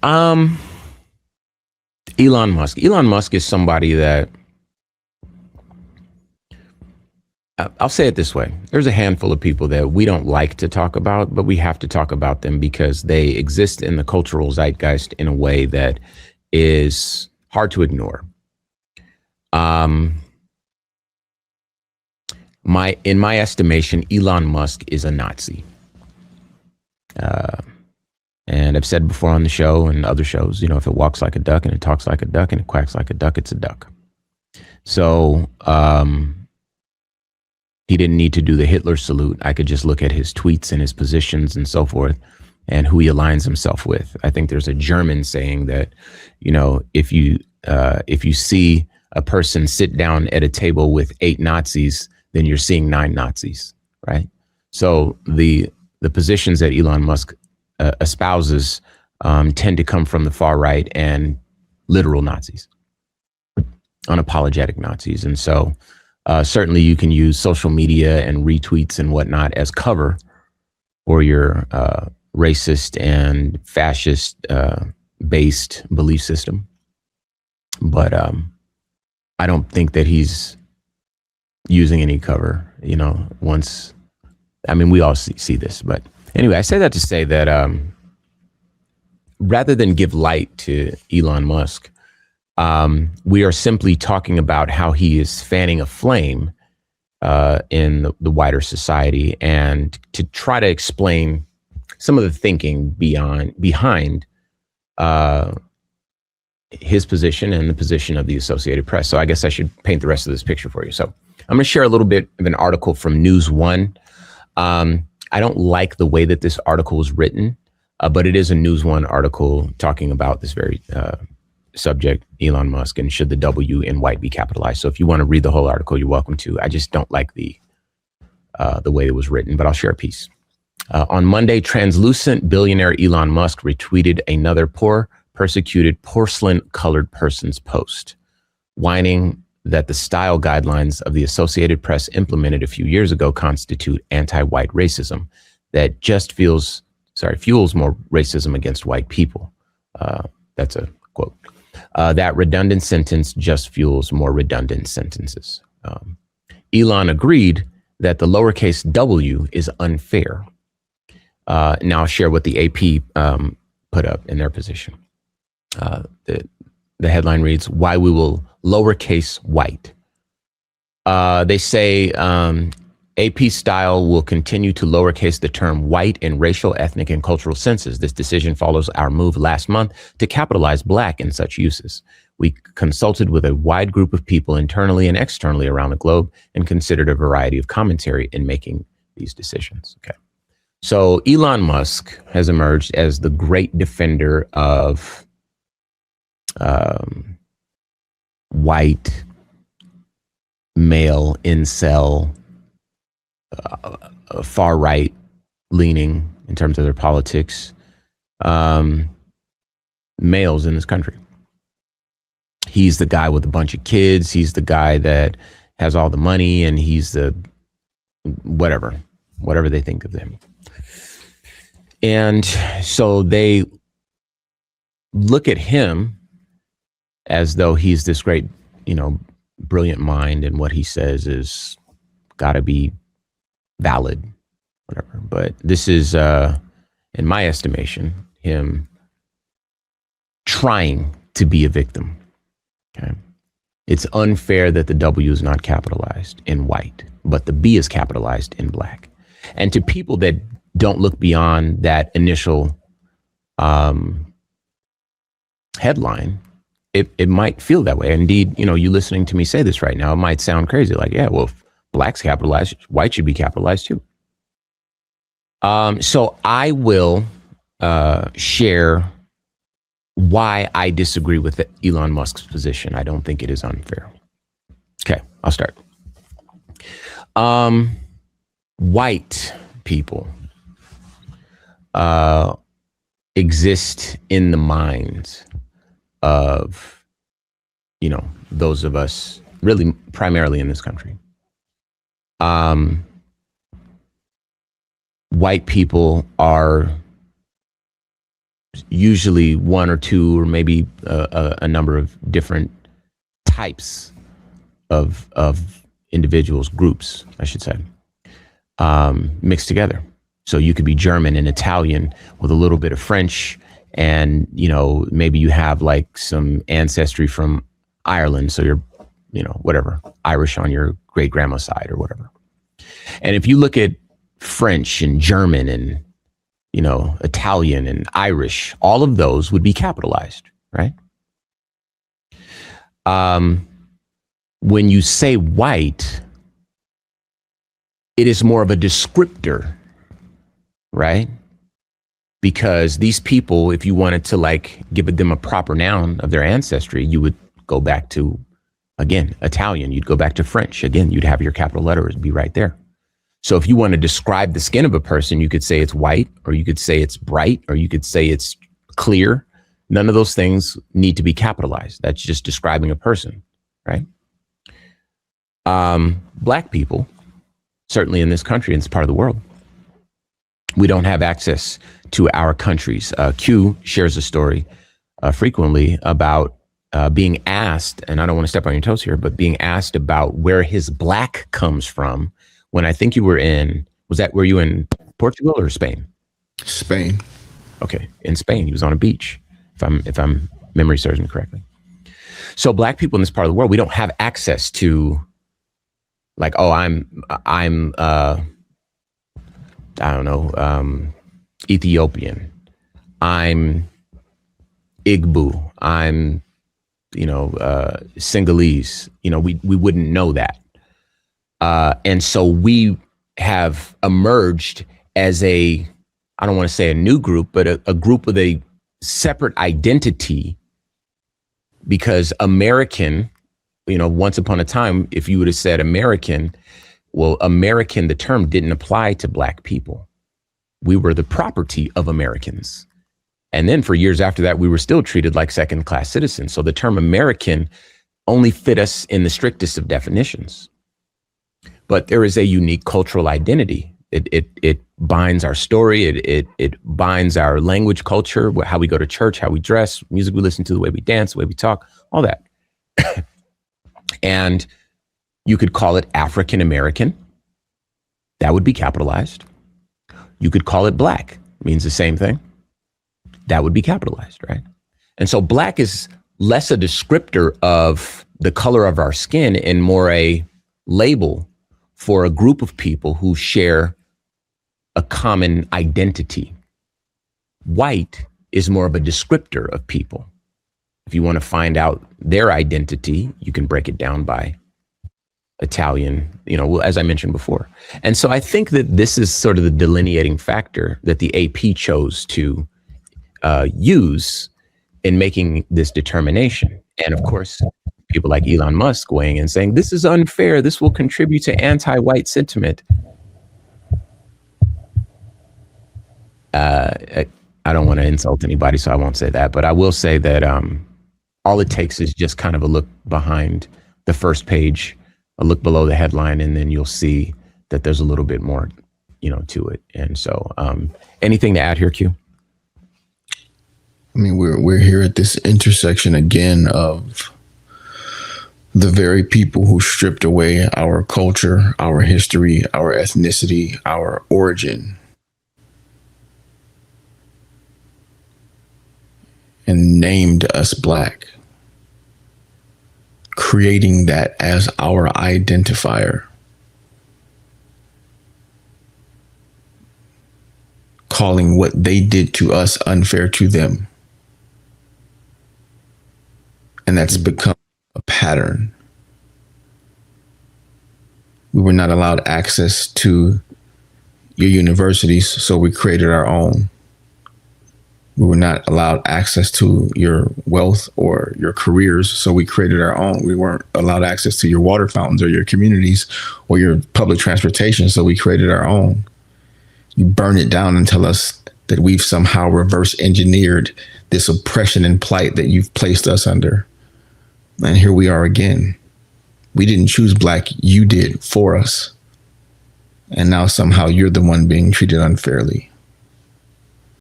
Um, Elon Musk. Elon Musk is somebody that I'll say it this way. There's a handful of people that we don't like to talk about, but we have to talk about them because they exist in the cultural zeitgeist in a way that is hard to ignore. Um, in my estimation, Elon Musk is a Nazi. And I've said before on the show and other shows, if it walks like a duck and it talks like a duck and it quacks like a duck, it's a duck. So, he didn't need to do the Hitler salute. I could just look at his tweets and his positions and so forth and who he aligns himself with. I think there's a German saying that, if you see a person sit down at a table with 8 Nazis, then you're seeing 9 Nazis, right? So the positions that Elon Musk espouses tend to come from the far right and literal Nazis, unapologetic Nazis. And so certainly you can use social media and retweets and whatnot as cover for your racist and fascist based belief system. But I don't think that he's using any cover, we all see this. But anyway, I say that to say that rather than give light to Elon Musk, we are simply talking about how he is fanning a flame in the wider society, and to try to explain some of the thinking behind his position and the position of the Associated Press. So I guess I should paint the rest of this picture for you. So I'm going to share a little bit of an article from News One. I don't like the way that this article is written, but it is a News One article talking about this very subject, Elon Musk, and should the W in white be capitalized. So if you want to read the whole article, you're welcome to. I just don't like the way it was written, but I'll share a piece. On Monday, translucent billionaire Elon Musk retweeted another poor, persecuted, porcelain-colored person's post, whining that the style guidelines of the Associated Press implemented a few years ago constitute anti-white racism that just fuels more racism against white people. That's a quote. That redundant sentence just fuels more redundant sentences. Elon agreed that the lowercase w is unfair. Now I'll share what the AP put up in their position. The headline reads, "Why we will lowercase white." They say AP Style will continue to lowercase the term white in racial, ethnic, and cultural senses. This decision follows our move last month to capitalize black in such uses. We consulted with a wide group of people internally and externally around the globe and considered a variety of commentary in making these decisions. Okay. So Elon Musk has emerged as the great defender of white, male, incel, far right leaning in terms of their politics, males in this country. He's the guy with a bunch of kids. He's the guy that has all the money, and he's the whatever they think of him. And so they look at him as though he's this great, brilliant mind, and what he says is got to be valid, whatever. But this is, in my estimation, him trying to be a victim. Okay. It's unfair that the W is not capitalized in white, but the B is capitalized in black. And to people that don't look beyond that initial headline, it might feel that way. Indeed, you listening to me say this right now, it might sound crazy. Like, yeah, well, if black's capitalized, white should be capitalized too. So I will share why I disagree with Elon Musk's position. I don't think it is unfair. Okay, I'll start. White people exist in the minds of, those of us really primarily in this country. White people are usually one or two or maybe a number of different types of individuals, groups, I should say, mixed together. So you could be German and Italian with a little bit of French, and maybe you have like some ancestry from Ireland, so you're whatever, Irish on your great grandma's side or whatever. And if you look at French and German and Italian and Irish, all of those would be capitalized, right? When you say white, it is more of a descriptor, right? Because these people, if you wanted to like give them a proper noun of their ancestry, you would go back to, again, Italian, you'd go back to French. Again, you'd have your capital letters be right there. So if you want to describe the skin of a person, you could say it's white, or you could say it's bright, or you could say it's clear. None of those things need to be capitalized. That's just describing a person, right? Black people, certainly in this country, and it's part of the world, we don't have access to our countries. Q shares a story frequently about being asked, and I don't want to step on your toes here, but being asked about where his black comes from. When I think you were were you in Portugal or Spain? Spain. Okay, in Spain, he was on a beach, if I'm memory serves me correctly. So black people in this part of the world, we don't have access to, like, oh, I'm I don't know, Ethiopian, I'm Igbo, I'm Sinhalese. We wouldn't know that. And so we have emerged as I don't want to say a new group, but a group with a separate identity, because American, once upon a time, if you would have said American, well, American, the term didn't apply to black people. We were the property of Americans. And then for years after that, we were still treated like second-class citizens. So the term American only fit us in the strictest of definitions. But there is a unique cultural identity. It binds our story. It binds our language, culture, how we go to church, how we dress, music we listen to, the way we dance, the way we talk, all that. And you could call it African American. That would be capitalized. You could call it black. It means the same thing. That would be capitalized, right? And so black is less a descriptor of the color of our skin and more a label for a group of people who share a common identity. White is more of a descriptor of people. If you want to find out their identity, you can break it down by Italian, as I mentioned before. And so I think that this is sort of the delineating factor that the AP chose to use in making this determination. And of course, people like Elon Musk weighing in saying, this is unfair. This will contribute to anti-white sentiment. I don't want to insult anybody, so I won't say that. But I will say that all it takes is just kind of a look behind the first page, a look below the headline, and then you'll see that there's a little bit more, to it. And so anything to add here, Q? I mean, we're here at this intersection again of the very people who stripped away our culture, our history, our ethnicity, our origin, and named us black, creating that as our identifier, calling what they did to us unfair to them. And that's become a pattern. We were not allowed access to your universities, so we created our own. We were not allowed access to your wealth or your careers, so we created our own. We weren't allowed access to your water fountains or your communities or your public transportation, so we created our own. You burn it down and tell us that we've somehow reverse engineered this oppression and plight that you've placed us under. And here we are again. We didn't choose black, you did for us. And now somehow you're the one being treated unfairly.